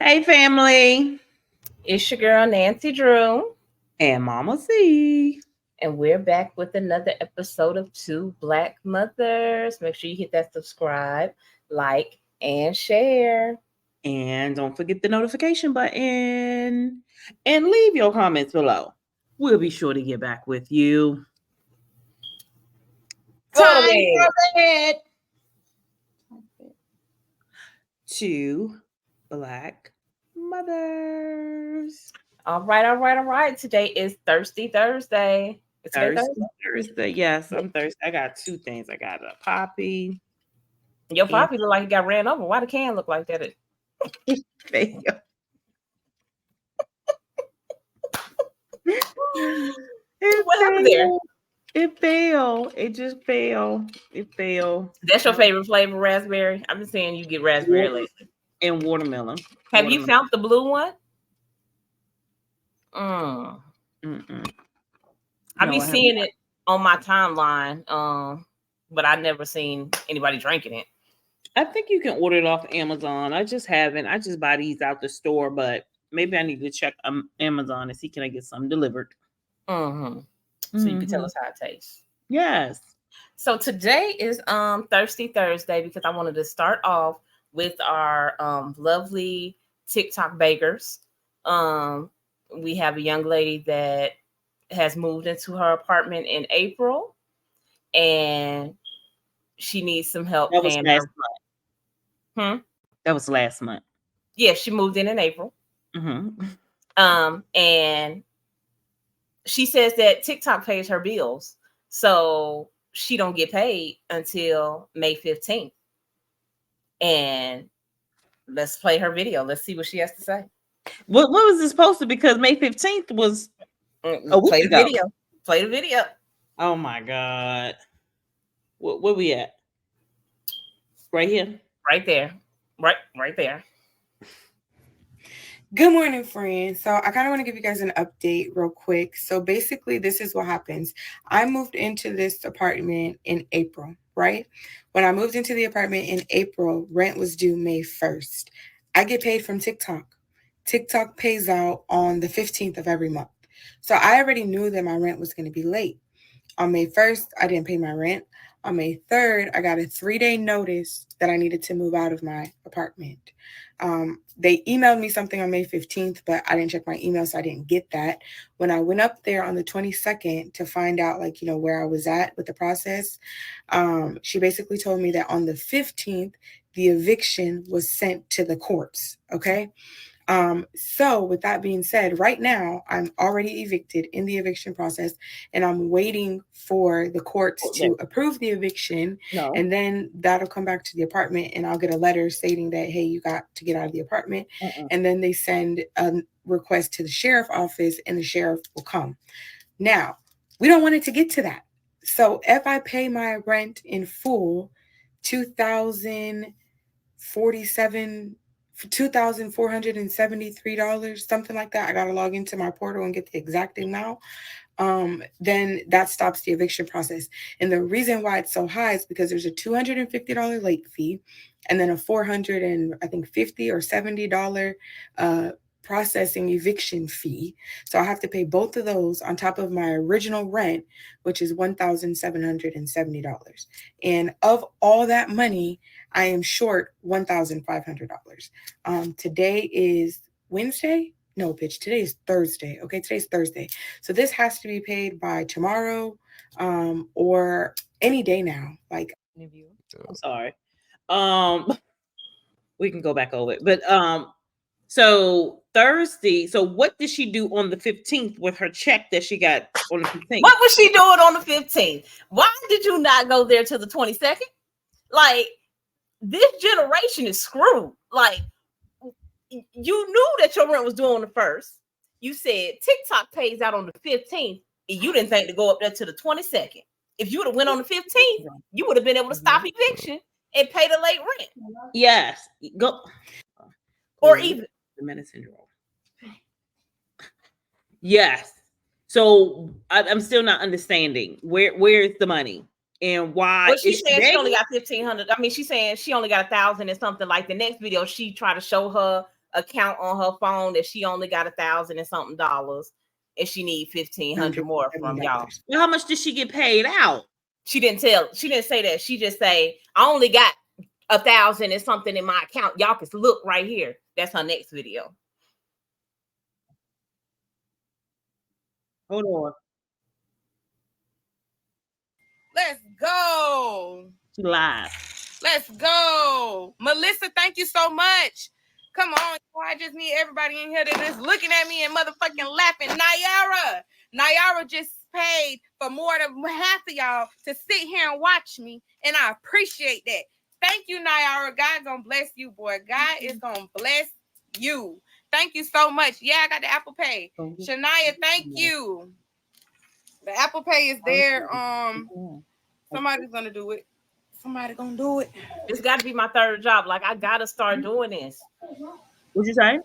Hey, family. It's your girl, Nancy Drew. And Mama C. And we're back with another episode of Two Black Mothers. Make sure you hit that subscribe, like, and share. And don't forget the notification button. And leave your comments below. We'll be sure to get back with you. Go to Time bed. for bed. Two Black Mothers. All right. Today is Thirsty Thursday. It's today Thursday. Yes, I'm thirsty. I got two things. I got a poppy. Your poppy look like he got ran over. Why the can look like that? What happened there? It fell. It just fell. It fell. That's your favorite flavor, raspberry? I've been saying you get raspberry lately. And watermelon. Have you found the blue one? I be seeing it on my timeline, but I never seen anybody drinking it. I think you can order it off Amazon. I just haven't. I just buy these out the store, but maybe I need to check Amazon and see can I get some delivered. So you can tell us how it tastes. Yes. So today is Thirsty Thursday because I wanted to start off with our lovely TikTok bakers. We have a young lady that has moved into her apartment in April, and she needs some help. That was last month. That was last month. Yeah, she moved in April. And she says that TikTok pays her bills, so she don't get paid until May 15th. And let's play her video. Let's see what she has to say. What was this posted? Because May 15th was a week play the ago. video. Play the video. Oh my God. Where we at? Right here. Right there. Right there. Good morning, friends. So I kind of want to give you guys an update real quick. So basically, this is what happens. I moved into this apartment in April, right? When I moved into the apartment in April, rent was due May 1st. I get paid from TikTok. TikTok pays out on the 15th of every month. So I already knew that my rent was going to be late. On May 1st, I didn't pay my rent. On May 3rd, I got a 3-day notice that I needed to move out of my apartment. They emailed me something on May 15th, but I didn't check my email, so I didn't get that. When I went up there on the 22nd to find out, where I was at with the process, she basically told me that on the 15th, the eviction was sent to the courts, okay? So with that being said, right now I'm already evicted in the eviction process, and I'm waiting for the courts to approve the eviction. And then that'll come back to the apartment, and I'll get a letter stating that, hey, you got to get out of the apartment. And then they send a request to the sheriff office, and the sheriff will come. Now, we don't want it to get to that. So if I pay my rent in full, $2,473, something like that. I got to log into my portal and get the exact amount. Then that stops the eviction process. And the reason why it's so high is because there's a $250 late fee, and then a $450 or $70 processing eviction fee. So I have to pay both of those on top of my original rent, which is $1,770. And of all that money, I am short $1,500. Today is Wednesday. No, bitch, today is Thursday. Okay, today's Thursday. So this has to be paid by tomorrow, or any day now. I'm sorry. We can go back over it. But so Thursday, so what did she do on the 15th with her check that she got on the 15th? What was she doing on the 15th? Why did you not go there till the 22nd? This generation is screwed. You knew that your rent was due on the 1st. You said TikTok pays out on the 15th, and you didn't think to go up there to the 22nd. If you would have went on the 15th, you would have been able to stop eviction and pay the late rent. Yes. Go. Or even the medicine roll. Yes. So I'm still not understanding where's the money and why. Well, she's saying she only got $1,500. I mean, she's saying she only got $1,000 and something. Like the next video, she tried to show her account on her phone that she only got $1,000 and something dollars, and she need 1,500 more from y'all. Well, how much did she get paid out? She didn't say that. She just say, I only got 1,000 and something in my account. Y'all can look right here. That's her next video. Hold on. Let's go. She live. Let's go. Melissa, thank you so much. Come on. I just need everybody in here that is looking at me and motherfucking laughing. Nayara just paid for more than half of y'all to sit here and watch me, and I appreciate that. Thank you, Nayara. God gonna bless you, boy. God is gonna bless you. Thank you so much. Yeah, I got the Apple Pay. Shania, thank you. The Apple Pay is there. Somebody's gonna do it. Somebody gonna do it. This got to be my third job. Like, I gotta start doing this. What'd you say?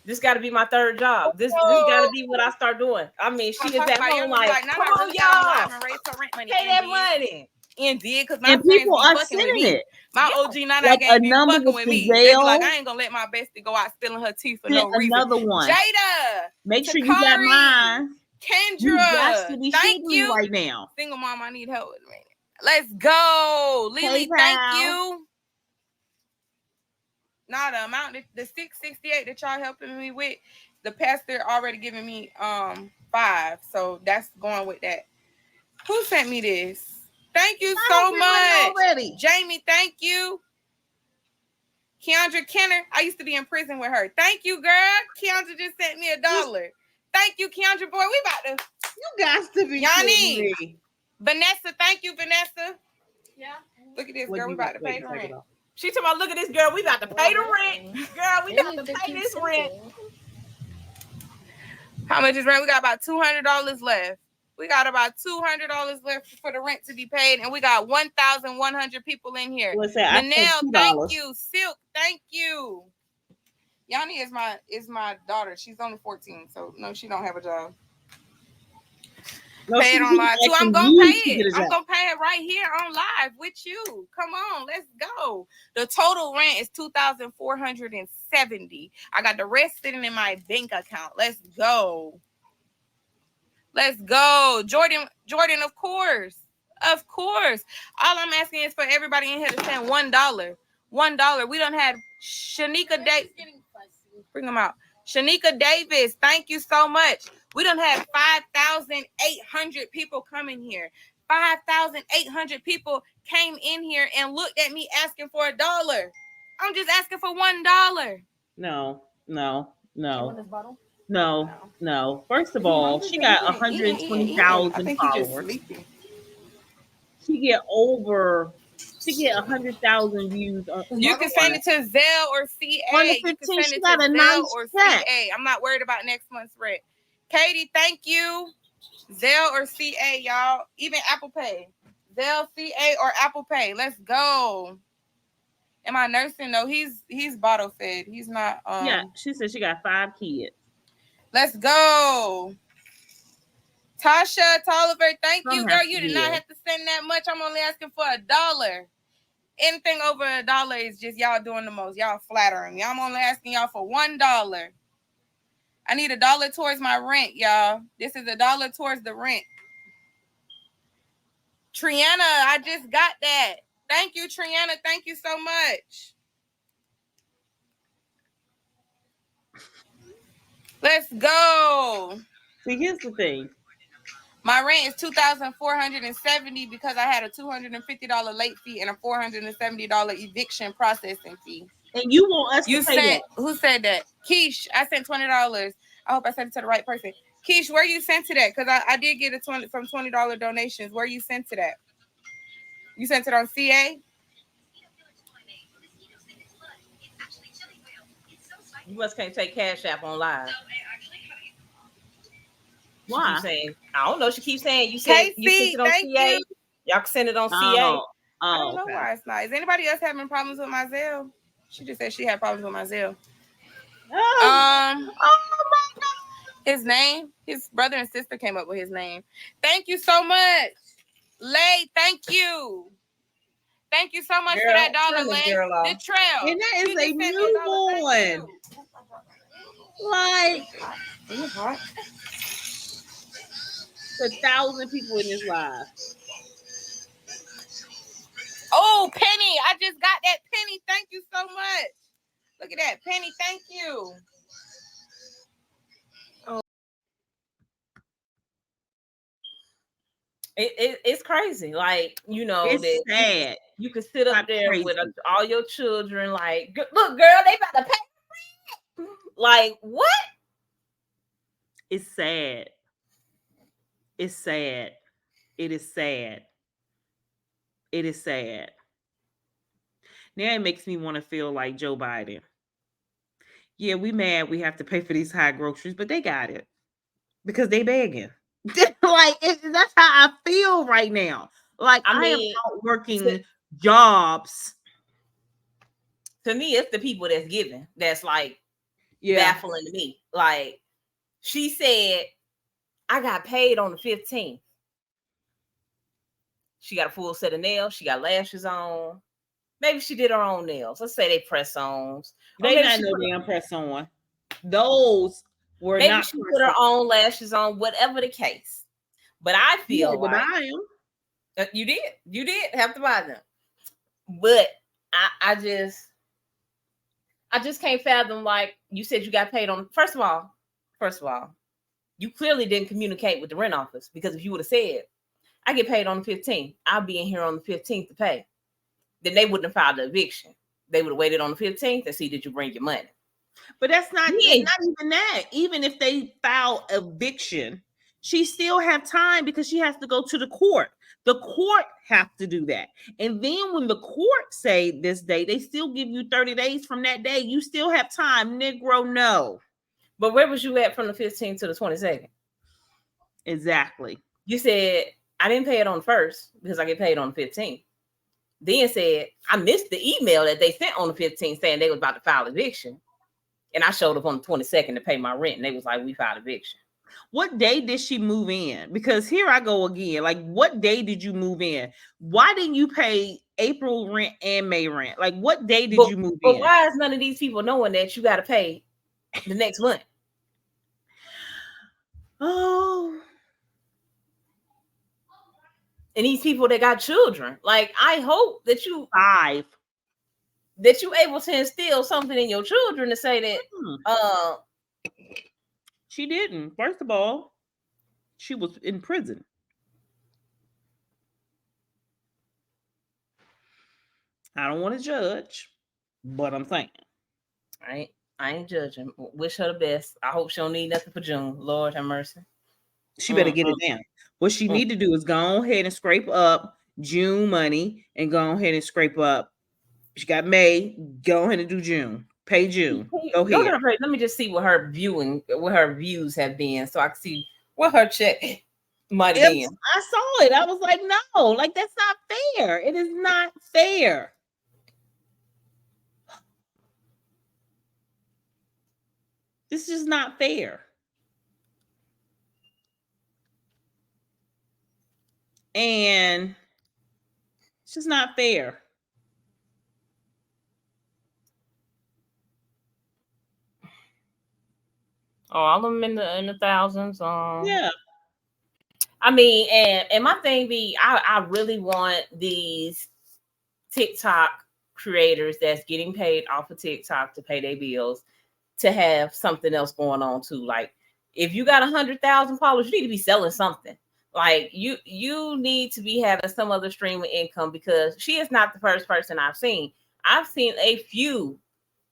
This got to be my third job. This got to be what I start doing. I mean, she is at home like, come on, y'all, pay that money. Indeed, because my people are fucking with sending me. it. My OG Nana Like gang be number fucking with me. They be like, I ain't gonna let my bestie go out stealing her teeth for no reason. Another one. Jada, make sure you got mine. Kendra, thank you right now. Single mom, I need help with me. Let's go, Lily. Thank you. Now the amount, the 668 that y'all helping me with, the pastor already giving me 5, so that's going with that. Who sent me this? Thank you so much, already. Jamie. Thank you, Keandra Kenner. I used to be in prison with her. Thank you, girl. Keandra just sent me $1. Thank you, Keandra boy. We about to. You got to be Yanni. Vanessa, thank you, Vanessa. Yeah. Look at this, girl. We about to pay the rent. She talking about, look at this, girl. We about to pay the rent. Girl, we about to pay this rent. How much is rent? We got about $200 left. We got about $200 left for the rent to be paid, and we got 1,100 people in here. Manel, thank you. Silk, thank you. Yanni is my daughter. She's only 14, so no, she don't have a job. No, pay it on live too. I'm gonna pay it. I'm gonna pay it right here on live with you. Come on, let's go. The total rent is $2,470. I got the rest sitting in my bank account. Let's go. Let's go. Jordan, of course. Of course. All I'm asking is for everybody in here to send $1. $1. We don't have Shanika Davis. Bring them out. Shanika Davis, thank you so much. We don't have 5,800 people coming here. 5,800 people came in here and looked at me asking for $1. I'm just asking for $1. No. First of all, she got 120,000 followers. She get 100,000 views. You can send it to Zelle or CA. You can send it to Zelle or CA. I'm not worried about next month's rent. Katie, thank you. Zelle or CA, y'all. Even Apple Pay. Zelle, CA, or Apple Pay. Let's go. Am I nursing? No, he's bottle fed. He's not. Yeah, she said she got 5 kids. Let's go. Tasha Tolliver, thank you, girl. You did not have to send that much. I'm only asking for $1. Anything over $1 is just y'all doing the most. Y'all flattering me. I'm only asking y'all for $1. I need $1 towards my rent, y'all. This is $1 towards the rent. Triana, I just got that. Thank you, Triana. Thank you so much. Let's go. See, here's the thing. My rent is $2,470 because I had a $250 late fee and a $470 eviction processing fee. And you want us to pay that? Who said that? Keish, I sent $20. I hope I sent it to the right person. Keish, where you sent to that? Because I did get some $20 donations. Where you sent to that? You sent it on CA? You must can't take Cash App on live. Why? Saying, I don't know. She keeps saying you said you sent it on CA. Y'all can send it on CA. I don't know why it's not. Is anybody else having problems with my Zelle? She just said she had problems with my Zelle. Oh my God. His name, his brother and sister came up with his name. Thank you so much. Lay, thank you. Thank you so much for that $1, Lay. The trail. And that is a newborn. Like Is it hot? 1,000 people in this live. Oh, Penny, I just got that. Penny, thank you so much. Look at that. Penny, thank you. Oh. It's crazy. Like, you know, It's that sad. you could sit up Not there crazy. with all your children, like, look, girl, they about to pay. Like, what? It's sad. It's sad. It is sad. It is sad. Now it makes me want to feel like Joe Biden. Yeah, we mad we have to pay for these high groceries, but they got it because they begging. Like that's how I feel right now. Like I am out working jobs. To me, it's the people that's giving that's like Yeah. baffling to me. Like, she said, I got paid on the 15th. She got a full set of nails. She got lashes on. Maybe she did her own nails. Let's say they press-ons. They not no damn press-on. Those were maybe not. She put her own lashes on. Whatever the case, but I feel like buy them. You did have to buy them. But I just can't fathom. Like you said, you got paid on. First of all, you clearly didn't communicate with the rent office, because if you would have said, I get paid on the 15th, I'll be in here on the 15th to pay, then they wouldn't have filed the eviction. They would have waited on the 15th and see, did you bring your money? But that's not, not even that. Even if they file eviction, she still have time because she has to go to the court. The court have to do that. And then when the court say this day, they still give you 30 days from that day. You still have time, Negro, no. But where was you at from the 15th to the 22nd? Exactly. You said, I didn't pay it on the 1st because I get paid on the 15th. Then said, I missed the email that they sent on the 15th saying they was about to file eviction. And I showed up on the 22nd to pay my rent. And they was like, we filed eviction. What day did she move in? Because here I go again. Like, what day did you move in? Why didn't you pay April rent and May rent? Like, what day did you move in? But why is none of these people knowing that you got to pay the next month? Oh. And these people that got children, like, I hope that you 5. That you able to instill something in your children to say that she didn't. First of all, she was in prison. I don't want to judge, but I'm saying. I ain't judging. Wish her the best. I hope she don't need nothing for June. Lord have mercy. She better get it down. What she need to do is go ahead and scrape up June money and go ahead and scrape up. She got May. Go ahead and do June. Pay June. Go ahead. Let me just see what her views have been, so I can see what her check might have been. I saw it. I was like, no, like that's not fair. It is not fair. This is not fair. And it's just not fair. Oh, all of them in the thousands. Yeah. I mean, and my thing be, I really want these TikTok creators that's getting paid off of TikTok to pay their bills to have something else going on too. Like, if you got 100,000 followers, you need to be selling something. Like, you need to be having some other stream of income, because she is not the first person I've seen. I've seen a few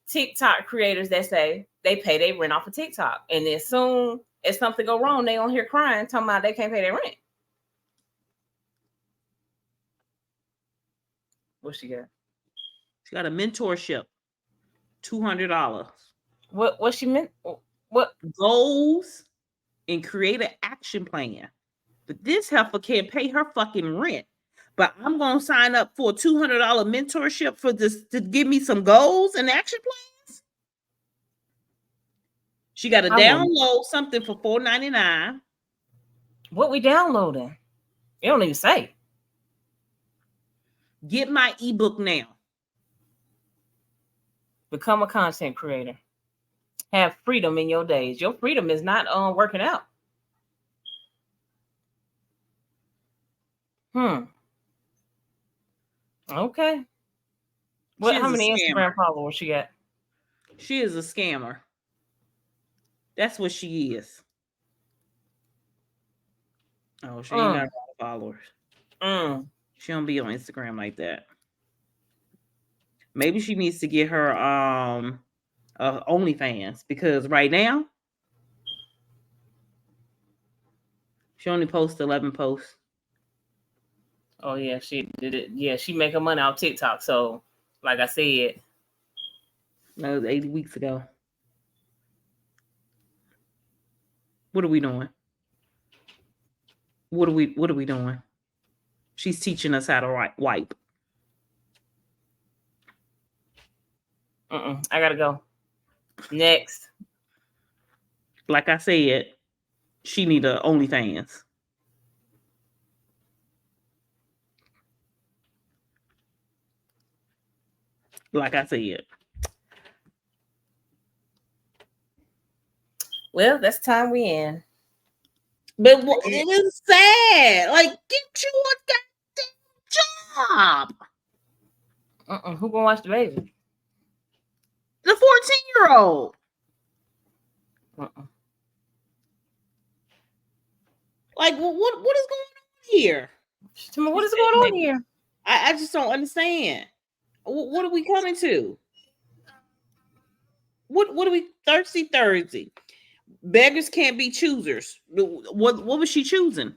TikTok creators that say they pay their rent off of TikTok, and as soon as something go wrong, they on here crying, talking about they can't pay their rent. What she got? She got a mentorship, $200. What she meant? What goals and create an action plan? But this heifer can't pay her fucking rent. But I'm gonna sign up for a $200 mentorship for this to give me some goals and action plans. She got to download something for $4.99. What we downloading? It don't even say. Get my ebook now. Become a content creator. have freedom in your days. Your freedom is not working out. Okay. How many Instagram followers she got? She is a scammer. That's what she is. Oh, she ain't got a lot of followers. She don't be on Instagram like that. Maybe she needs to get her OnlyFans, because right now she only posts 11 posts. Oh yeah, she did it. Yeah, she make her money off TikTok. So, like I said, that was 80 weeks ago. What are we doing? What are we doing? She's teaching us how to wipe. I gotta go. Next. Like I said, she need a OnlyFans. Like I said. Well, that's time we in. But it is sad. Like, get you a goddamn job. Who gonna watch the baby? The 14-year-old. Like, what is going on here? What is going on here? I just don't understand. What are we coming to? What are we? Thirsty Thursday. Beggars can't be choosers. What was she choosing?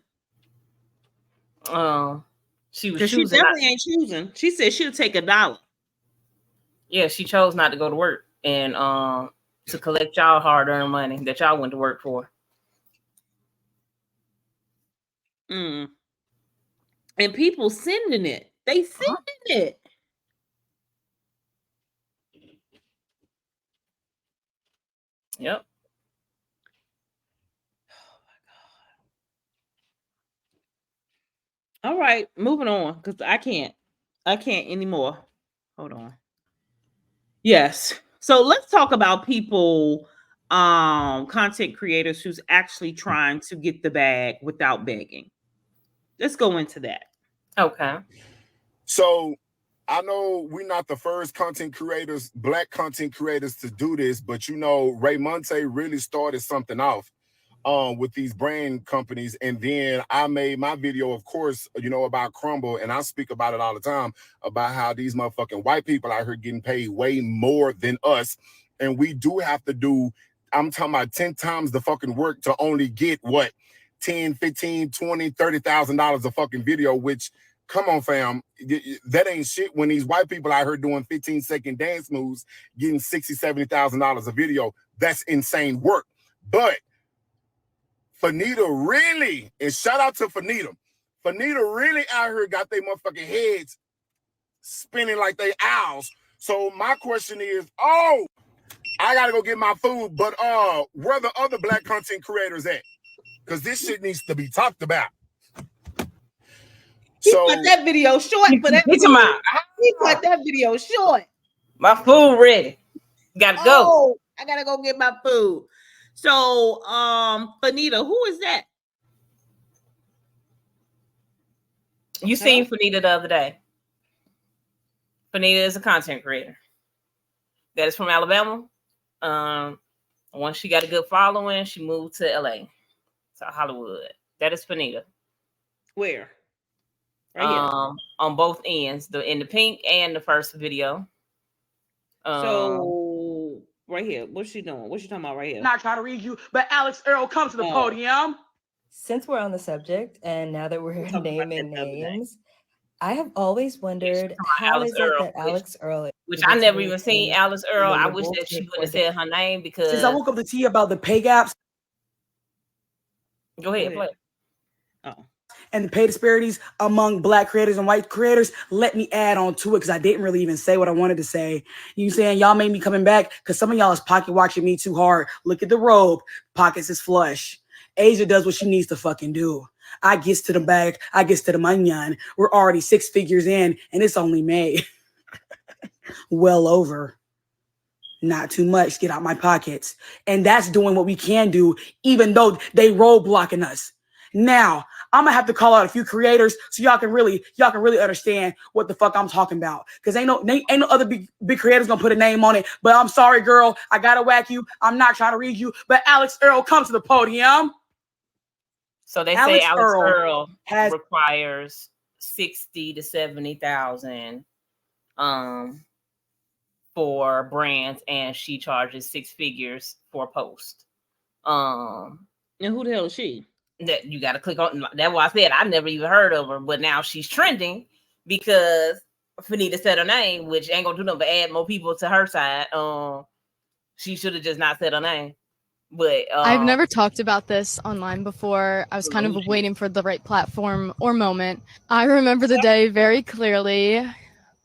She was choosing. She definitely ain't choosing. She said she'll take $1. Yeah, she chose not to go to work and to collect y'all hard-earned money that y'all went to work for. And people sending it. They sending it. Yep. Oh my God. All right, moving on, because I can't anymore. Hold on. Yes. So let's talk about people, content creators who's actually trying to get the bag without begging. Let's go into that. Okay. So I know we're not the first content creators, Black content creators, to do this, but Ray Monte really started something off with these brand companies. And then I made my video, of course, about Crumble, and I speak about it all the time, about how these motherfucking white people out here getting paid way more than us. And we do have to do, I'm talking about 10 times the fucking work to only get what, 10, 15, 20, $30,000 a fucking video, which, come on, fam, that ain't shit when these white people out here doing 15-second dance moves, getting $60,000, $70,000 a video. That's insane work. But Fanita really, and shout out to Fanita really out here got their motherfucking heads spinning like they owls. So my question is, I gotta go get my food, but where the other Black content creators at? Because this shit needs to be talked about. He cut that video short for that. He cut that video short. My food ready. Gotta go. I gotta go get my food. So, Fanita, who is that? You seen Fanita the other day. Fanita is a content creator that is from Alabama. Once she got a good following, she moved to LA, to Hollywood. That is Fanita. Where? Right here. On both ends, in the pink and the first video. So right here, what's she doing? What's she talking about right here? Not trying to read you, but Alex Earl, come to the podium. Since we're on the subject, and now that we're naming names, I have always wondered how is it that Alex Earl, which I never even seen Alex Earl. I wish that she wouldn't have said her name, because since I woke up to tea about the pay gaps. Go ahead, play. And the pay disparities among Black creators and white creators, let me add on to it, because I didn't really even say what I wanted to say. You saying y'all made me coming back because some of y'all is pocket watching me too hard. Look at the robe. Pockets is flush. Asia does what she needs to fucking do. I gets to the bag. I gets to the manyan. We're already 6 figures in, and it's only May. Well over. not too much, get out my pockets. And that's doing what we can do, even though they roadblocking us. Now, I'm gonna have to call out a few creators so y'all can really understand what the fuck I'm talking about. Cause ain't no other big creators gonna put a name on it. But I'm sorry, girl, I gotta whack you. I'm not trying to read you, but Alex Earl, come to the podium. So they say Alex Earl requires 60 to 70,000 for brands, and she charges 6 figures for a post. And who the hell is she? That you got to click on. That's why I said I never even heard of her, but now she's trending because Fanita said her name, which ain't gonna do nothing but add more people to her side. She should have just not said her name. But I've never talked about this online before. I was kind of waiting for the right platform or moment. I remember the day very clearly.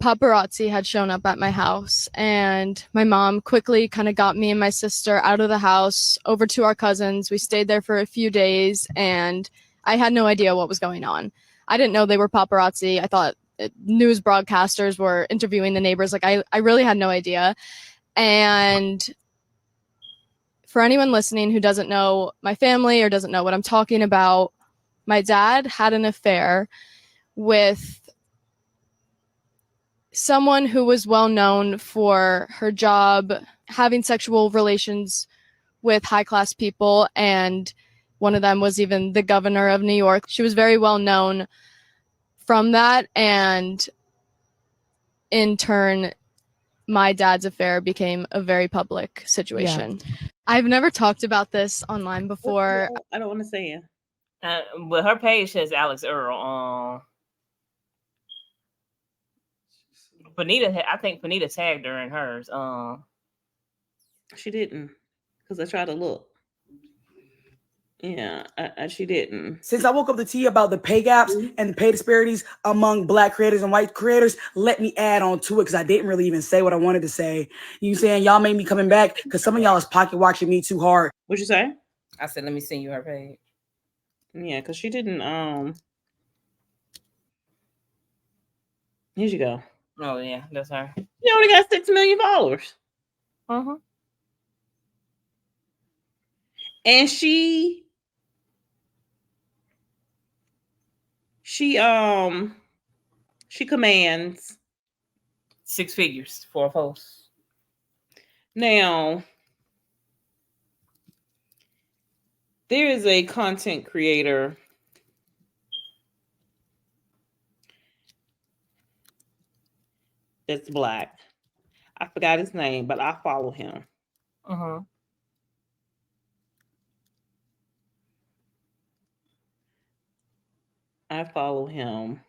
Paparazzi had shown up at my house, and my mom quickly kind of got me and my sister out of the house over to our cousins. We stayed there for a few days, and I had no idea what was going on. I didn't know they were paparazzi. I thought news broadcasters were interviewing the neighbors. Like I really had no idea. And for anyone listening who doesn't know my family or doesn't know what I'm talking about, my dad had an affair with someone who was well known for her job having sexual relations with high-class people, and one of them was even the governor of New York. She was very well known from that, and in turn, my dad's affair became a very public situation. Yeah. I've never talked about this online before. I don't understand. But her page says Alex Earl. Fanita, I think Fanita tagged her in hers. She didn't, because I tried to look. Yeah, she didn't. Since I woke up the tea about the pay gaps and the pay disparities among Black creators and white creators, let me add on to it because I didn't really even say what I wanted to say. You saying y'all made me coming back because some of y'all is pocket watching me too hard. What'd you say? I said, let me send you her page. Yeah, because she didn't. Here you go. Oh yeah, that's her. She only got 6 million followers. And she commands 6 figures for a post. Now, there is a content creator that's Black. I forgot his name, but I follow him. I follow him.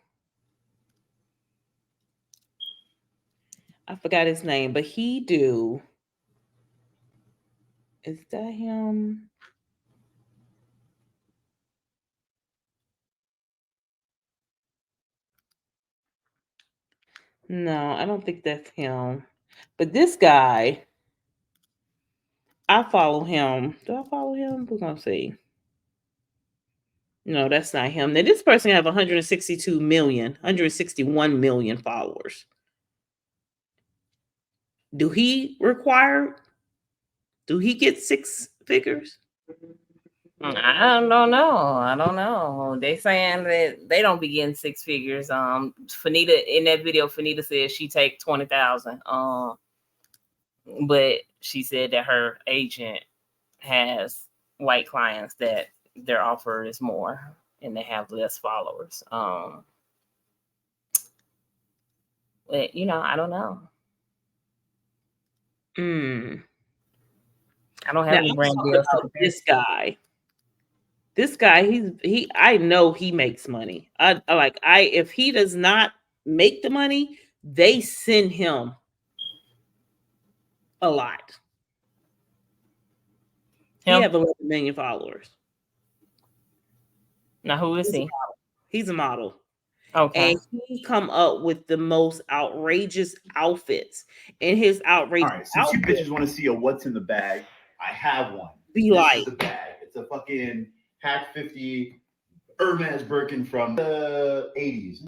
I forgot his name, but he do. Is that him? No, I don't think that's him. But this guy, I follow him. Do I follow him? We're going to see. No, that's not him. Now, this person have 161 million followers. Do he get 6 figures? I don't know. They saying that they don't be getting 6 figures. Fanita, in that video, Fanita said she take 20,000. But she said that her agent has white clients that their offer is more and they have less followers. But I don't know. I don't have any brand deals. This guy, I know he makes money. If he does not make the money, they send him a lot. He have 11 million followers. Now, who is he? He's a model. Okay. And he come up with the most outrageous outfits. And his outrageous All right, since you bitches want to see a what's in the bag, I have one. This is the bag. It's a fucking Hack 50 Hermes Birkin from the 80s.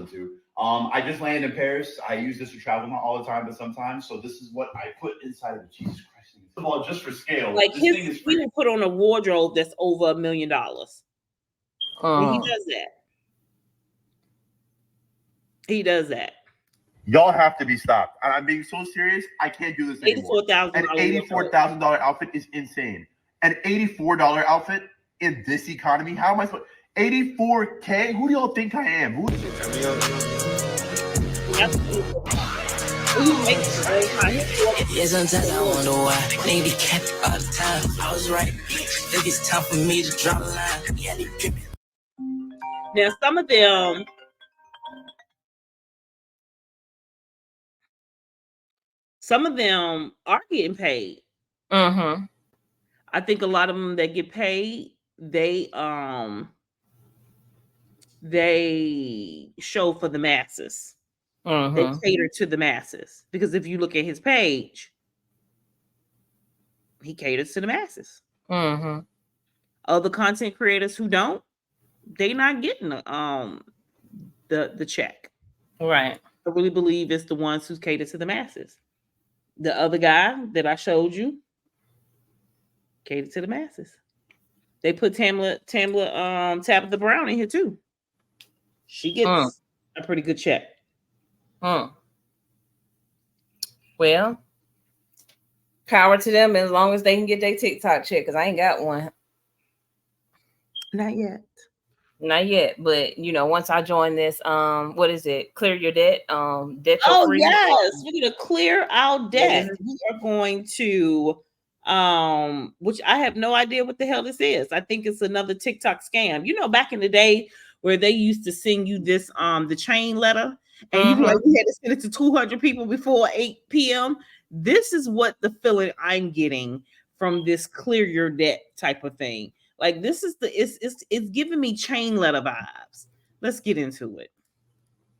I just landed in Paris. I use this to travel all the time, but sometimes. So this is what I put inside of it. Jesus Christ. of all, just for scale, Like this thing is he free. will put on a wardrobe that's over $1 million. And he does that. He does that. Y'all have to be stopped. I'm being so serious. I can't do this anymore. An $84,000 outfit is insane. An $84 outfit in this economy? How am I supposed? $84K? Who do y'all think I am? Who? Yeah, sometimes I wonder why nigga be capping all the time. I was right. Think it's time for me to drop a line. Yeah, they dripping. Now, some of them are getting paid. Mm-hmm. I think a lot of them that get paid, they show for the masses. Mm-hmm. They cater to the masses, because if you look at his page, he caters to the masses. Mm-hmm. Other content creators who don't, they not getting the check. Right. I really believe it's the ones who cater to the masses. The other guy that I showed you cater to the masses. They put Tabitha Brown in here too. She gets a pretty good check. Well, power to them as long as they can get their TikTok check, because I ain't got one. Not yet. Not yet, but once I join this, what is it? Clear your debt. Debt Oh free. yes, we're gonna clear our debt. We are going to, which I have no idea what the hell this is. I think it's another TikTok scam. Back in the day where they used to send you this, the chain letter, and you had to send it to 200 people before 8 p.m. This is what the feeling I'm getting from this clear your debt type of thing. Like this is it's giving me chain letter vibes. Let's get into it.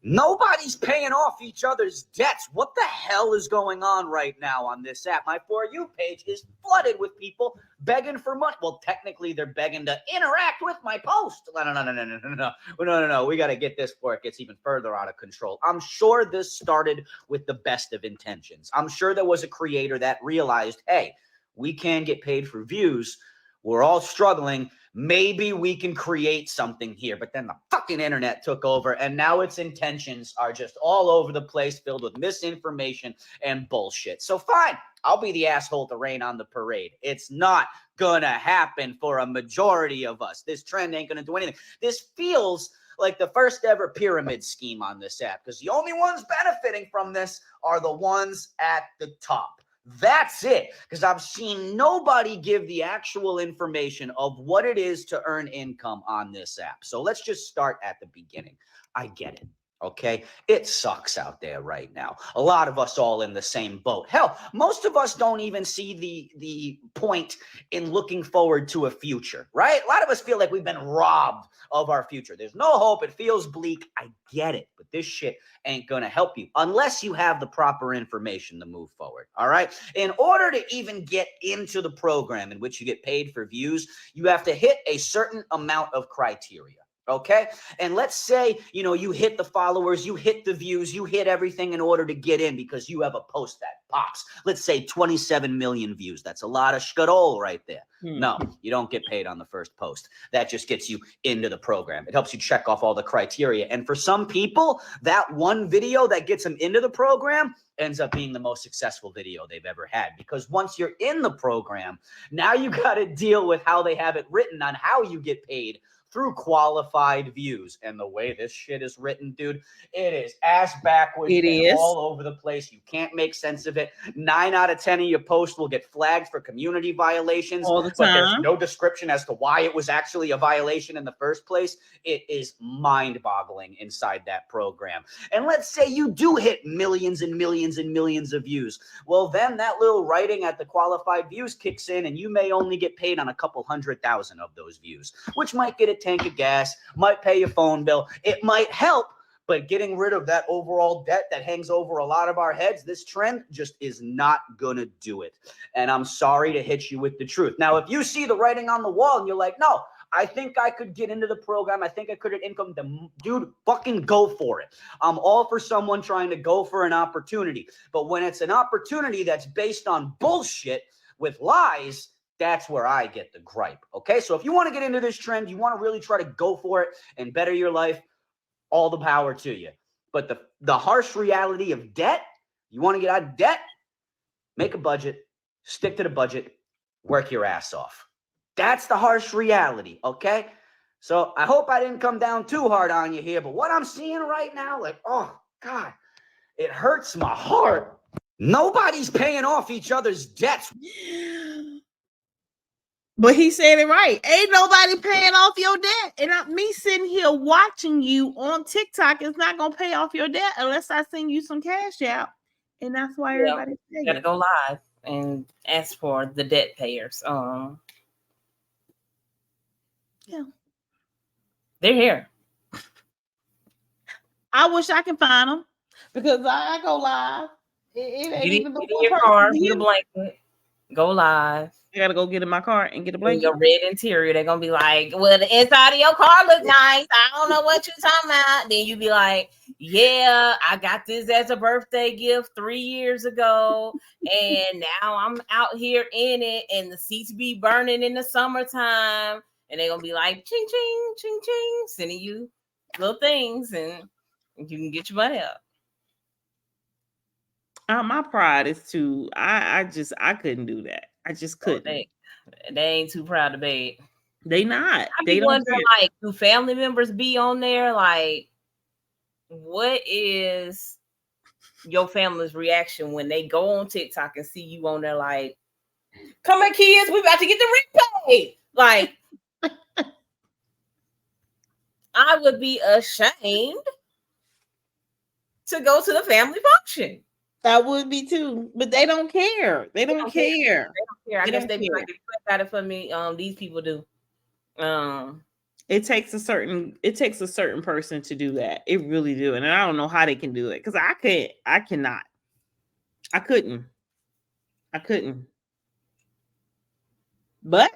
Nobody's paying off each other's debts. What the hell is going on right now on this app? My For You page is flooded with people begging for money. Well, technically, they're begging to interact with my post. No. We got to get this before it gets even further out of control. I'm sure this started with the best of intentions. I'm sure there was a creator that realized, hey, we can get paid for views. We're all struggling. Maybe we can create something here. But then the fucking internet took over, and now its intentions are just all over the place, filled with misinformation and bullshit. So fine, I'll be the asshole to rain on the parade. It's not gonna happen for a majority of us. This trend ain't gonna do anything. This feels like the first ever pyramid scheme on this app, because the only ones benefiting from this are the ones at the top. That's it, because I've seen nobody give the actual information of what it is to earn income on this app. So let's just start at the beginning. I get it. Okay, it sucks out there right now. A lot of us all in the same boat. Hell, most of us don't even see the point in looking forward to a future, right? A lot of us feel like we've been robbed of our future. There's no hope. It feels bleak. I get it, but this shit ain't gonna help you unless you have the proper information to move forward. All right. In order to even get into the program in which you get paid for views, you have to hit a certain amount of criteria. Okay. And let's say, you hit the followers, you hit the views, you hit everything in order to get in because you have a post that pops. Let's say 27 million views. That's a lot of shkadol right there. No, you don't get paid on the first post. That just gets you into the program. It helps you check off all the criteria. And for some people, that one video that gets them into the program ends up being the most successful video they've ever had. Because once you're in the program, now you got to deal with how they have it written on how you get paid through qualified views. And the way this shit is written, dude, it is ass backwards. It is all over the place. You can't make sense of it. 9 out of 10 of your posts will get flagged for community violations all the time. But there's no description as to why it was actually a violation in the first place. It is mind-boggling inside that program. And let's say you do hit millions and millions and millions of views. Well, then that little writing at the qualified views kicks in, and you may only get paid on a couple 100,000 of those views, which might get a tank of gas, might pay your phone bill. It might help, but getting rid of that overall debt that hangs over a lot of our heads, this trend just is not going to do it. And I'm sorry to hit you with the truth. Now, if you see the writing on the wall and you're like, no, I think I could get into the program, I think I could get income, dude, fucking go for it. I'm all for someone trying to go for an opportunity. But when it's an opportunity that's based on bullshit, with lies, that's where I get the gripe. Okay, so if you want to get into this trend, you want to really try to go for it and better your life, all the power to you. But the harsh reality of debt, you want to get out of debt, make a budget, stick to the budget, work your ass off. That's the harsh reality, okay? So I hope I didn't come down too hard on you here, but what I'm seeing right now, like, oh, God, it hurts my heart. Nobody's paying off each other's debts. But he said it right. Ain't nobody paying off your debt. And me sitting here watching you on TikTok is not going to pay off your debt unless I send you some cash out. And that's why everybody's saying got to go live and ask for the debt payers. Yeah. They're here. I wish I could find them because I go live. It ain't even get your car, get a blanket, go live. I gotta go get in my car and get a blanket. Your red interior, they're gonna be like, well, the inside of your car look nice. I don't know what you're talking about. Then you be like, yeah, I got this as a birthday gift 3 years ago, and now I'm out here in it, and the seats be burning in the summertime, and they're gonna be like, ching ching ching ching, sending you little things, and you can get your money up. My pride is too. I couldn't do that. I just couldn't. They ain't too proud to beg. They not. They don't. Like, do family members be on there? Like, what is your family's reaction when they go on TikTok and see you on there? Like, come here, kids, we about to get the rent paid. Like, I would be ashamed to go to the family function. I would be too, but they don't care. They don't care. I guess they be like, they got it for me. These people do. It takes a certain person to do that. It really do, and I don't know how they can do it because I cannot. I couldn't. But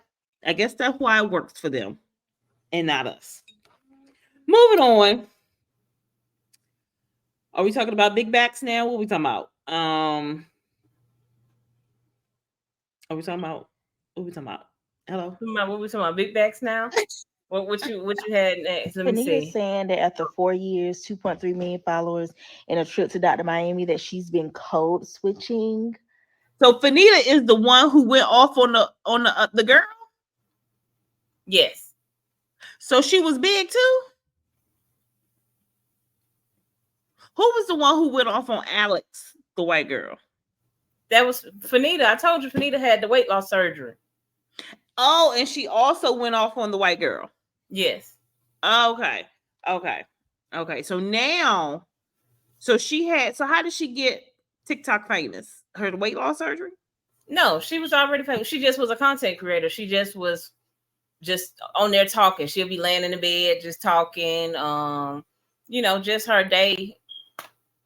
I guess that's why it works for them and not us. Moving on. Are we talking about big backs now? What are we talking about? Are we talking about? What are we talking about? Hello? What are we talking about? Big backs now? What you had next? Let me see. Saying that after 4 years, 2.3 million followers, and a trip to Dr. Miami, that she's been code switching. So Fanita is the one who went off on the girl? Yes. So she was big too? Who was the one who went off on Alex, the white girl? That was Fanita. I told you Fanita had the weight loss surgery. Oh, and she also went off on the white girl. Yes. Okay. So now, so how did she get TikTok famous? Her weight loss surgery? No, she was already famous. She just was a content creator. She just was on there talking. She'll be laying in the bed, just talking. Just her day.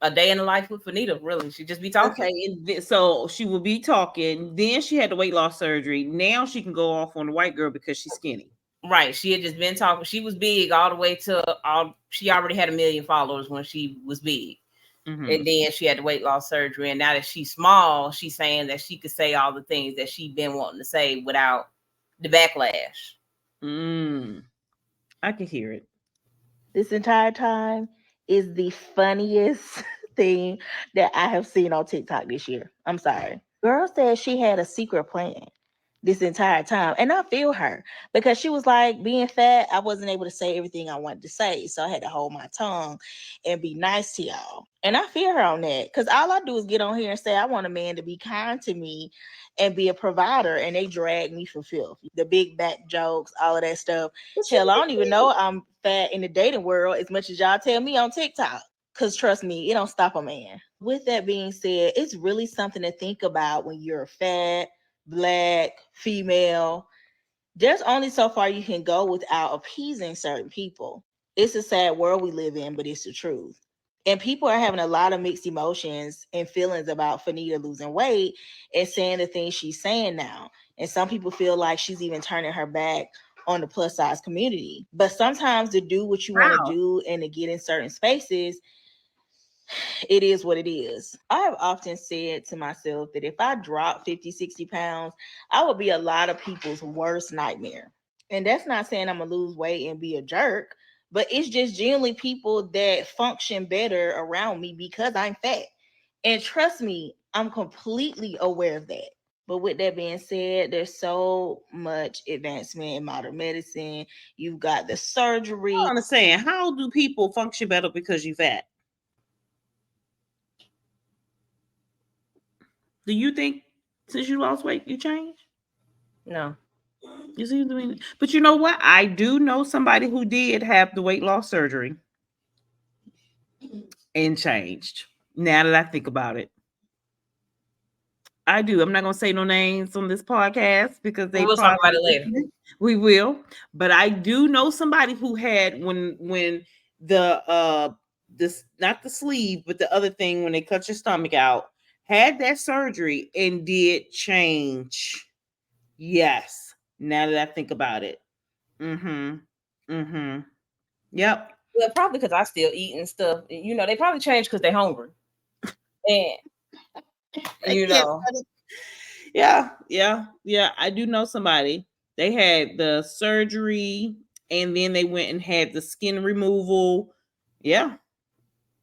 A day in the life with Fanita, really. She just be talking. Okay, so she will be talking. Then she had the weight loss surgery. Now she can go off on the white girl because she's skinny. Right. She had just been talking. She was big all the way to she already had 1 million followers when she was big. Mm-hmm. And then she had the weight loss surgery. And now that she's small, she's saying that she could say all the things that she'd been wanting to say without the backlash. I can hear it. This entire time is the funniest thing that I have seen on TikTok this year. I'm sorry. Girl said she had a secret plan this entire time. And I feel her because she was like, being fat, I wasn't able to say everything I wanted to say. So I had to hold my tongue and be nice to y'all. And I feel her on that because all I do is get on here and say, I want a man to be kind to me and be a provider. And they drag me for filth. The big back jokes, all of that stuff. Hell, I don't even know I'm fat in the dating world as much as y'all tell me on TikTok. Because trust me, it don't stop a man. With that being said, it's really something to think about when you're fat, Black, female. There's only so far you can go without appeasing certain people. It's a sad world we live in, but it's the truth. And people are having a lot of mixed emotions and feelings about Fanita losing weight and saying the things she's saying now. And some people feel like she's even turning her back on the plus size community. But sometimes to do what you want to do and to get in certain spaces, It is what it is. I have often said to myself that if I drop 50, 60 pounds, I would be a lot of people's worst nightmare. And that's not saying I'm going to lose weight and be a jerk, but it's just generally people that function better around me because I'm fat. And trust me, I'm completely aware of that. But with that being said, there's so much advancement in modern medicine. You've got the surgery. I understand. How do people function better because you're fat? Do you think since you lost weight, you changed? No. You see what I mean? But you know what? I do know somebody who did have the weight loss surgery and changed. Now that I think about it. I do. I'm not going to say no names on this podcast because we'll talk about it later. We will. But I do know somebody who had when the this not the sleeve, but the other thing when they cut your stomach out, had that surgery and did change. Yes. Now that I think about it. Yep. Well, probably because I still eat and stuff. You know, they probably changed because they're hungry. And you know. Yeah. I do know somebody. They had the surgery and then they went and had the skin removal. Yeah.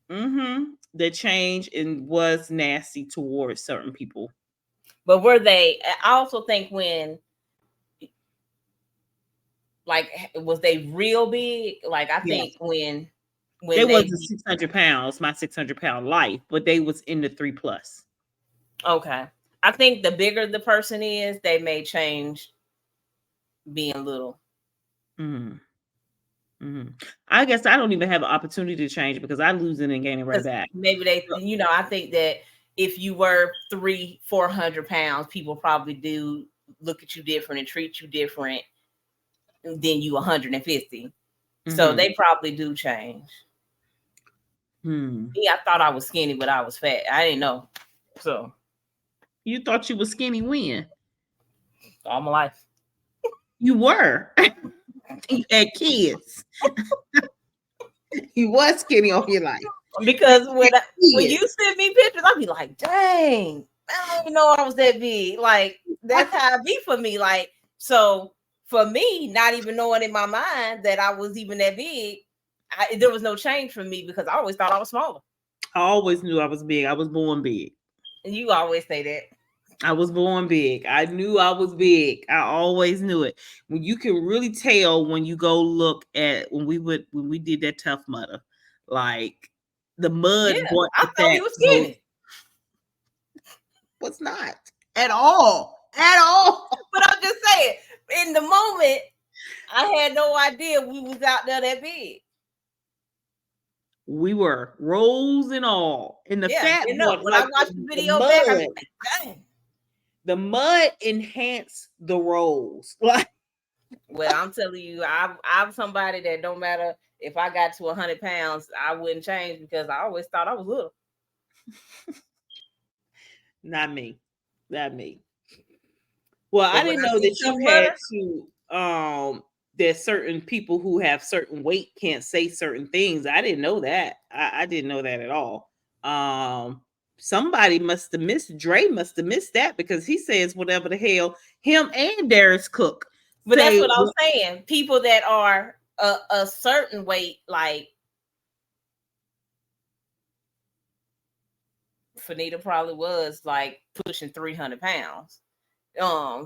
The change and was nasty towards certain people. But were they? I also think when, like, was they real big? Like, I think when they wasn't 600 pounds, my 600-pound life, but they was in the 3+. Okay. I think the bigger the person is, they may change being little. I guess I don't even have an opportunity to change because I lose it and gain it right back. Maybe they, you know, I think that if you were 300-400 pounds, people probably do look at you different and treat you different than you 150. So they probably do change. Me, I thought I was skinny, but I was fat. I didn't know. So you thought you were skinny when? All my life. You were. You had kids. You was skinny all your life. Because when you send me pictures, I'll be like, dang, I don't even know I was that big. Like, that's how it be for me. Like, so for me, not even knowing in my mind that I was even that big, there was no change for me because I always thought I was smaller. I always knew I was big. I was born big. And you always say that. I was born big. I knew I was big. I always knew it. When you can really tell when you go look at when we did that Tough Mudder, like the mud. Yeah, I thought he was skinny. Was not at all. But I'm just saying, in the moment, I had no idea we was out there that big. We were rolls and all. In the fat one, when I watched the video back, I was like, dang. The mud enhanced the rolls. Like, well, I'm telling you, I'm somebody that don't matter if I got to 100 pounds, I wouldn't change because I always thought I was little. Not me. Well, I didn't know that you had to there's certain people who have certain weight can't say certain things. I didn't know that. I didn't know that at all. Somebody must have missed. Dre must have missed that because he says whatever the hell him and Darius Cook. But that's what I was saying. People that are a certain weight, like Fanita probably was like pushing 300 pounds.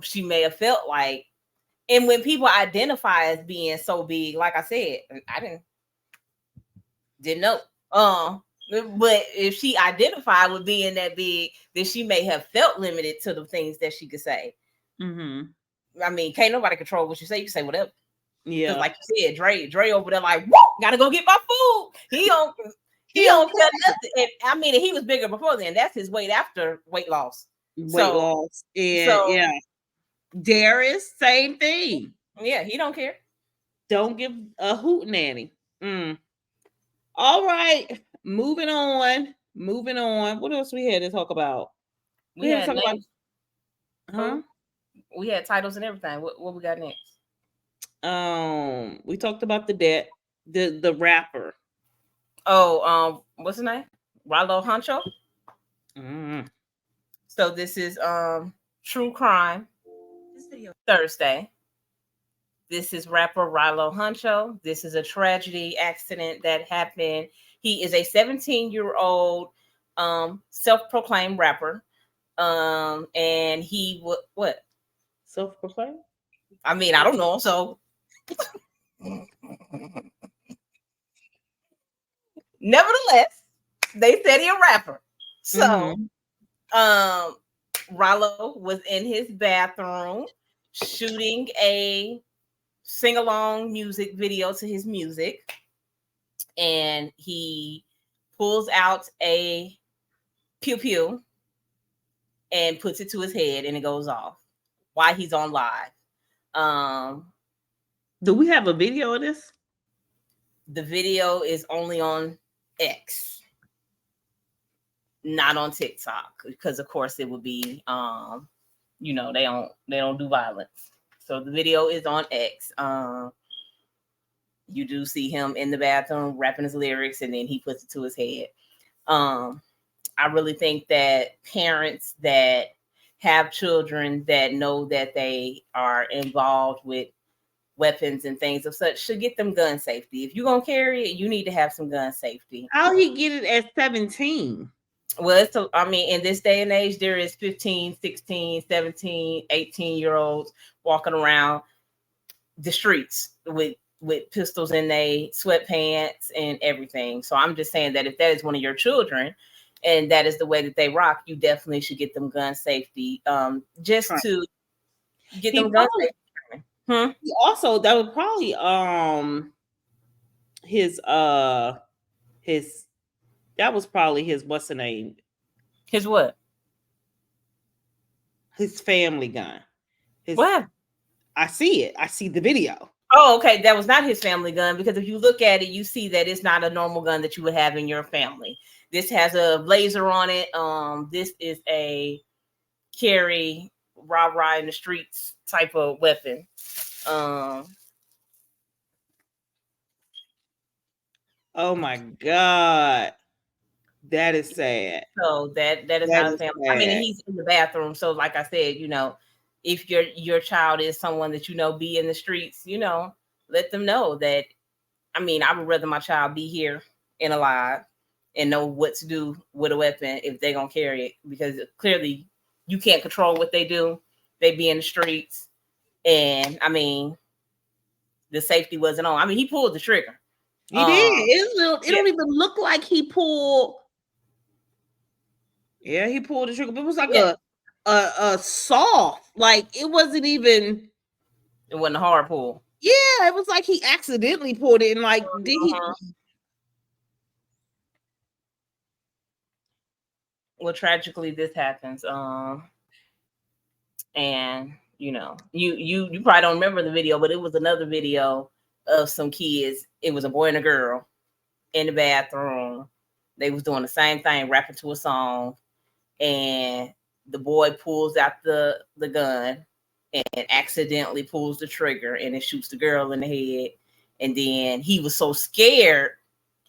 She may have felt like, and when people identify as being so big, like I said, I didn't know. But if she identified with being that big, then she may have felt limited to the things that she could say. I mean, can't nobody control what you say. You can say whatever. Yeah, like you said, Dre over there, like, whoa, gotta go get my food. He don't tell nothing. And, I mean, he was bigger before then. That's his weight after weight loss. Yeah. Darius, same thing. Yeah, he don't care. Don't give a hoot nanny. All right. Moving on. What else we had to talk about? We had titles and everything. What we got next? We talked about the debt, the rapper. Oh, what's his name? Rallo Huncho. So this is True Crime Thursday. This is rapper Rallo Huncho. This is a tragedy accident that happened. He is a 17-year-old self-proclaimed rapper. And he what? Self-proclaimed? I mean, I don't know. So nevertheless, they said he's a rapper. So Rallo was in his bathroom shooting a sing-along music video to his music, and he pulls out a pew-pew and puts it to his head, and it goes off while he's on live. Do we have a video of this? The video is only on X, not on TikTok, because of course it would be they don't do violence. So the video is on X. You do see him in the bathroom rapping his lyrics, and then he puts it to his head. I really think that parents that have children that know that they are involved with weapons and things of such should get them gun safety. If you're going to carry it, you need to have some gun safety. How he get it at 17? Well, in this day and age, there is 15, 16, 17, 18-year-olds walking around the streets with pistols in their sweatpants and everything. So I'm just saying that if that is one of your children and that is the way that they rock, you definitely should get them gun safety, just to get them gun safety. He also, that was probably that was probably his, what's the name? His what? His family gun. What? I see it. I see the video. Oh, okay. That was not his family gun, because if you look at it, you see that it's not a normal gun that you would have in your family. This has a laser on it. This is a carry rah-rah in the streets type of weapon. Oh my God. That is sad. So that is not a family. I mean, he's in the bathroom. So like I said, if your child is someone that be in the streets, let them know that. I mean, I would rather my child be here and alive and know what to do with a weapon if they're gonna carry it, because clearly you can't control what they do. They be in the streets, and I mean, the safety wasn't on. I mean, he pulled the trigger. He did. It don't even look like he pulled. Yeah, he pulled the trigger, but it was like a soft, like it wasn't even. It wasn't a hard pull. Yeah, it was like he accidentally pulled it, and like did he? Well, tragically, this happens. And you probably don't remember the video, but it was another video of some kids. It was a boy and a girl in the bathroom. They was doing the same thing, rapping to a song, and the boy pulls out the gun and accidentally pulls the trigger, and it shoots the girl in the head. And then he was so scared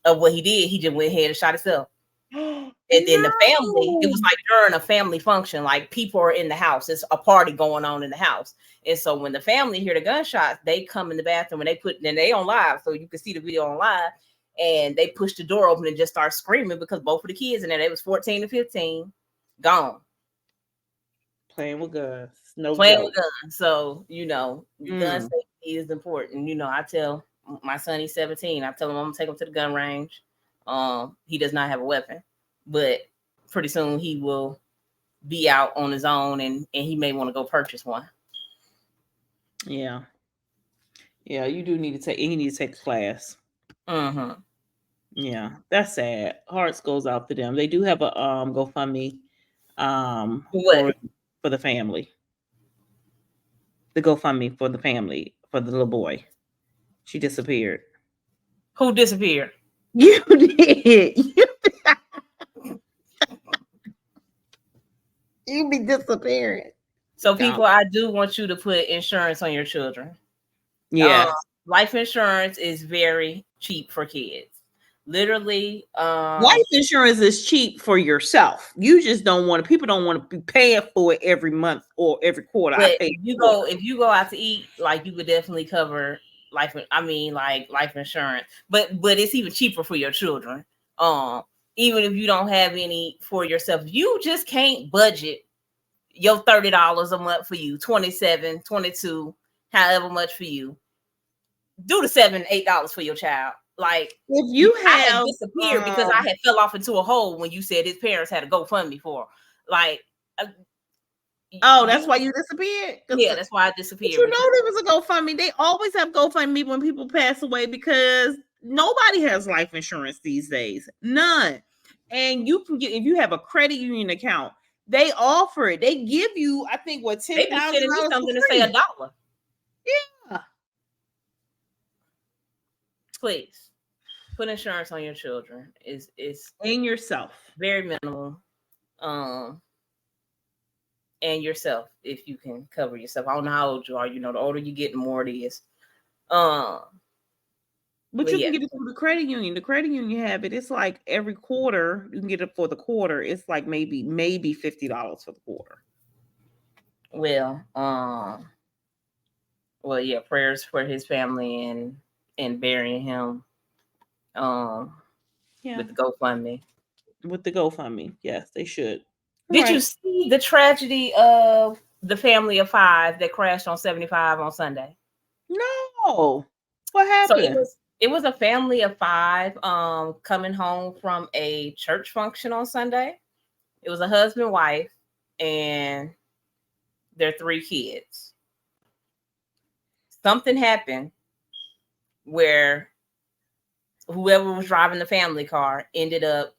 of what he did, he just went ahead and shot himself. And then the family, it was like during a family function, like people are in the house. It's a party going on in the house. And so when the family hear the gunshots, they come in the bathroom and they on live. So you can see the video on live, and they push the door open and just start screaming because both of the kids in there, they was 14 and 15, gone. Playing with guns. Playing with guns. So, gun safety is important. I tell my son, he's 17. I tell him I'm gonna take him to the gun range. He does not have a weapon, but pretty soon he will be out on his own, and he may want to go purchase one. Yeah, you do need to take. He needs to take a class. Yeah, that's sad. Hearts goes out to them. They do have a GoFundMe for the family. The GoFundMe for the family for the little boy. She disappeared. Who disappeared? You did. You be disappearing. So people, I do want you to put insurance on your children. Yeah. Life insurance is very cheap for kids. Literally, life insurance is cheap for yourself. You just don't want to. People don't want to be paying for it every month or every quarter. But if you go out to eat, like you could definitely cover life insurance. But it's even cheaper for your children. Even if you don't have any for yourself, you just can't budget your $30 a month for you, 27, 22, however much for you. Do the $7, $8 for your child. Like if you I had disappeared because I had fell off into a hole when you said his parents had a GoFundMe for. Like, that's why you disappeared? Yeah, that's why I disappeared. You know there was a GoFundMe. They always have GoFundMe when people pass away because nobody has life insurance these days. None. And you can get, if you have a credit union account, they offer it. They give you, I think, what, $10,000 something to say $1. Yeah. Please put insurance on your children. Is and yourself. Very minimal. And yourself, if you can cover yourself. I don't know how old you are. You know, the older you get, the more it is. But you can get it through the credit union. The credit union have it. It's like every quarter you can get it for the quarter. It's like maybe $50 for the quarter. Well, yeah. Prayers for his family and burying him. With the GoFundMe. With the GoFundMe, yes, they should. Did you see the tragedy of the family of 5 that crashed on 75 on Sunday? No. What happened? So it was a family of 5 coming home from a church function on Sunday. It was a husband, wife, and their 3 kids. Something happened where whoever was driving the family car ended up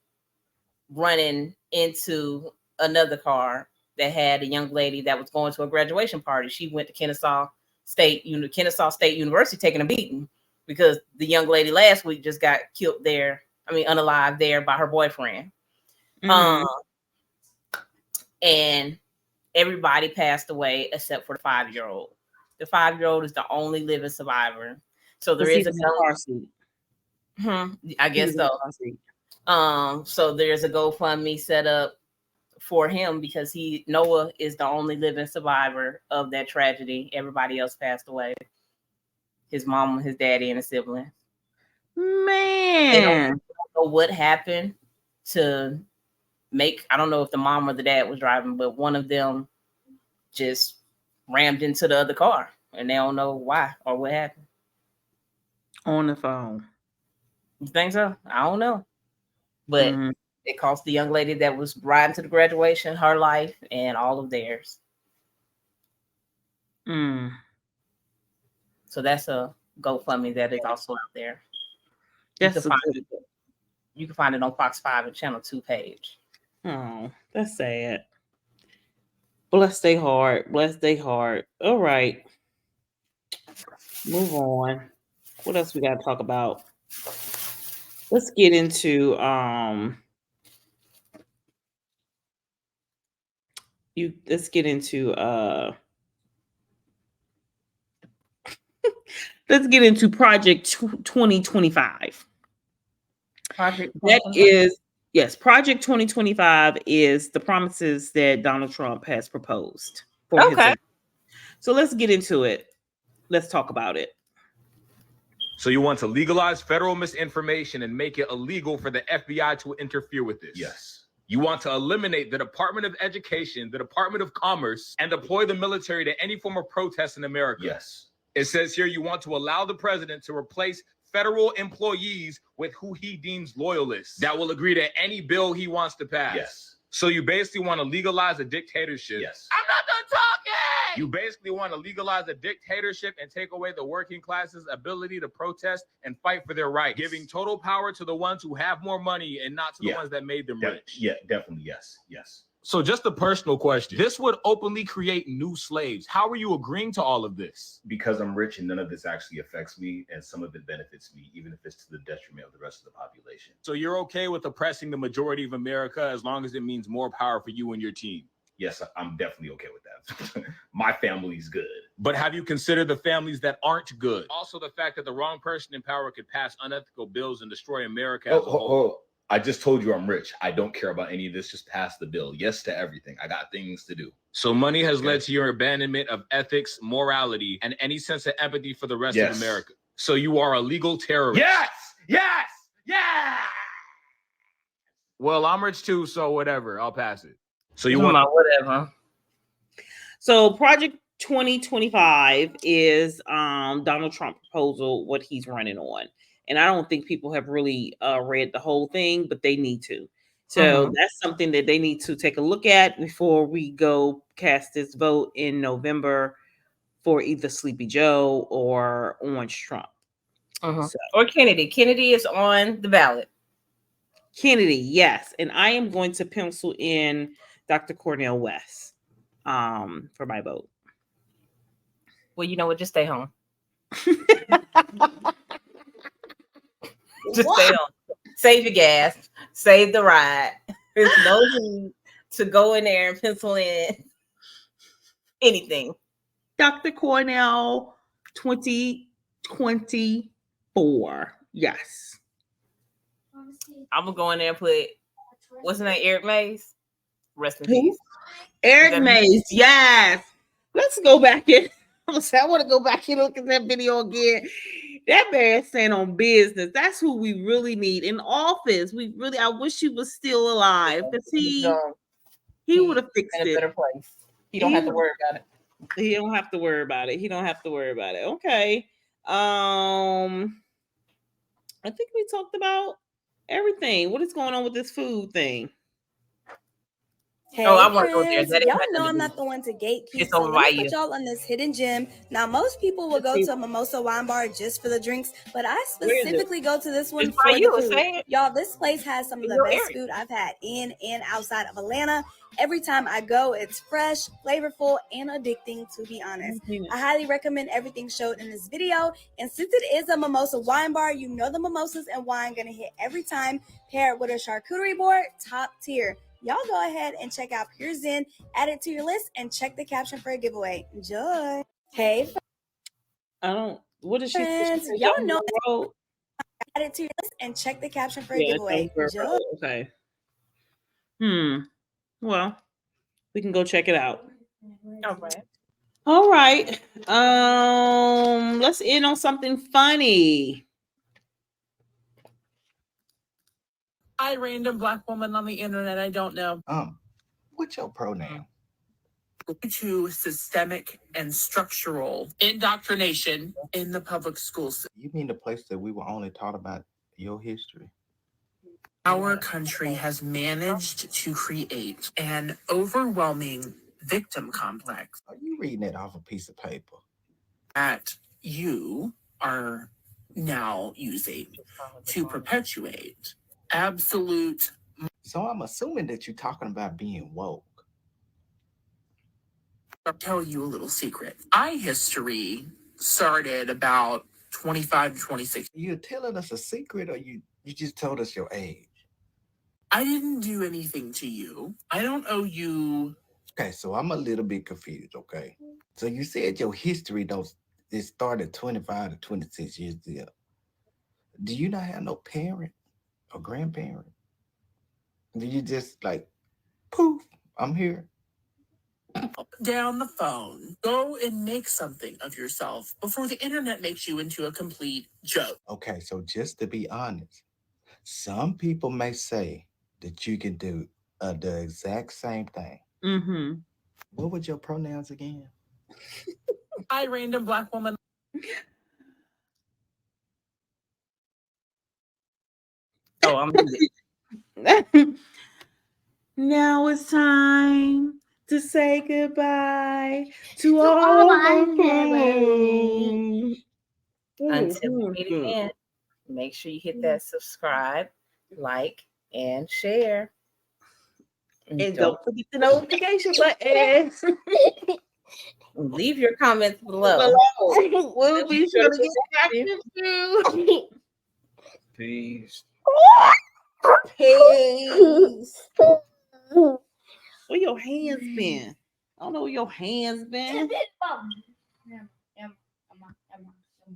running into another car that had a young lady that was going to a graduation party. She went to Kennesaw State University taking a beating because the young lady last week just got killed there. Unalive there by her boyfriend. Mm-hmm. And everybody passed away except for the 5-year-old. The 5-year-old is the only living survivor. So there is a car seat. I guess so. So there's a GoFundMe set up for him because Noah is the only living survivor of that tragedy. Everybody else passed away. His mom, his daddy, and a sibling. Man, they don't know what happened to make. I don't know if the mom or the dad was driving, but one of them just rammed into the other car, and they don't know why or what happened. On the phone. You think so? I don't know. But it cost the young lady that was riding to the graduation her life and all of theirs. So that's a GoFundMe that is also out there. You can find it on Fox 5 and Channel 2 page. Oh, that's sad. Bless their heart. Bless their heart. All right. Move on. What else we got to talk about? Let's get into let's get into Project 2025. Project 2025 is the promises that Donald Trump has proposed for his. So let's get into it. Let's talk about it. So you want to legalize federal misinformation and make it illegal for the FBI to interfere with this? Yes. You want to eliminate the Department of Education, the Department of Commerce, and deploy the military to any form of protest in America? Yes. It says here you want to allow the president to replace federal employees with who he deems loyalists that will agree to any bill he wants to pass. Yes. So you basically want to legalize a dictatorship. Yes. I'm not done talking. You basically want to legalize a dictatorship and take away the working class's ability to protest and fight for their rights, giving total power to the ones who have more money and not to the ones that made them rich. Yeah, definitely. Yes. Yes. So just a personal question. This would openly create new slaves. How are you agreeing to all of this? Because I'm rich and none of this actually affects me, and some of it benefits me, even if it's to the detriment of the rest of the population. So you're okay with oppressing the majority of America as long as it means more power for you and your team? yes, I'm definitely okay with that. My family's good. But have you considered the families that aren't good? Also, the fact that the wrong person in power could pass unethical bills and destroy America as a whole. I just told you I'm rich. I don't care about any of this. Just pass the bill. Yes to everything. I got things to do. So money has led to your abandonment of ethics, morality, and any sense of empathy for the rest of America. So you are a legal terrorist. Yes. Well, I'm rich too, so whatever. I'll pass it. So you want whatever. So Project 2025 is Donald Trump proposal, what he's running on. And I don't think people have really read the whole thing, but they need to. So that's something that they need to take a look at before we go cast this vote in November for either Sleepy Joe or Orange Trump. So, or Kennedy. Kennedy is on the ballot. Kennedy, yes. And I am going to pencil in Dr. Cornel West for my vote. Well, you know what? Just stay home. Just stay home. Save your gas. Save the ride. There's no need to go in there and pencil in anything. Dr. Cornel 2024. Yes. I'm gonna go in there and put what's his name? Eric Mays. Rest in peace. Eric Mays. Yes. Let's go back in. I want to go back and look at that video again. That man stand on business. That's who we really need in office. I wish he was still alive because he would have fixed in a better place. He don't have to worry about it. He don't have to worry about it. Okay. I think we talked about everything. What is going on with this food thing? Hey, I want to go there. Y'all know I'm not the one to gatekeep. So let me put y'all on this hidden gem. Now, most people will go to a mimosa wine bar just for the drinks, but I specifically go to this one for the food. Y'all, this place has some of the best food I've had in and outside of Atlanta. Every time I go, it's fresh, flavorful, and addicting, to be honest. I highly recommend everything showed in this video. And since it is a mimosa wine bar, you know the mimosas and wine gonna hit every time. Paired with a charcuterie board, top tier. Y'all go ahead and check out Pure Zen, add it to your list, and check the caption for a giveaway. Enjoy. Hey, what is she? Y'all know, add it to your list and check the caption for a giveaway. Enjoy. Okay. Well, we can go check it out. All right. Let's end on something funny. I random black woman on the internet. I don't know. What's your pronoun? To systemic and structural indoctrination in the public schools. You mean the place that we were only taught about your history? Our country has managed to create an overwhelming victim complex. Are you reading it off a piece of paper? That you are now using to perpetuate absolute. So I'm assuming that you're talking about being woke. I'll tell you a little secret. History started about 25 to 26. You're telling us a secret, or you just told us your age? I didn't do anything to you. I don't owe you. Okay, so I'm a little bit confused, okay? So you said your history, it started 25 to 26 years ago. Do you not have no parent or grandparent? Do you just like, poof, I'm here? Down the phone. Go and make something of yourself before the internet makes you into a complete joke. Okay, so just to be honest, some people may say that you can do the exact same thing. Mm-hmm. What were your pronouns again? I random black woman. Oh, I'm Now it's time to say goodbye to all my friends. Until we meet again, make sure you hit that subscribe, like, and share. And don't forget the notification button. Leave your comments below. We'll be sure to get back to you. Peace. Peace. Where your hands been? I don't know where your hands been.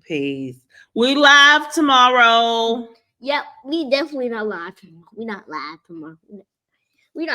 Peace. We live tomorrow. Yep, we definitely not live tomorrow. We not live tomorrow.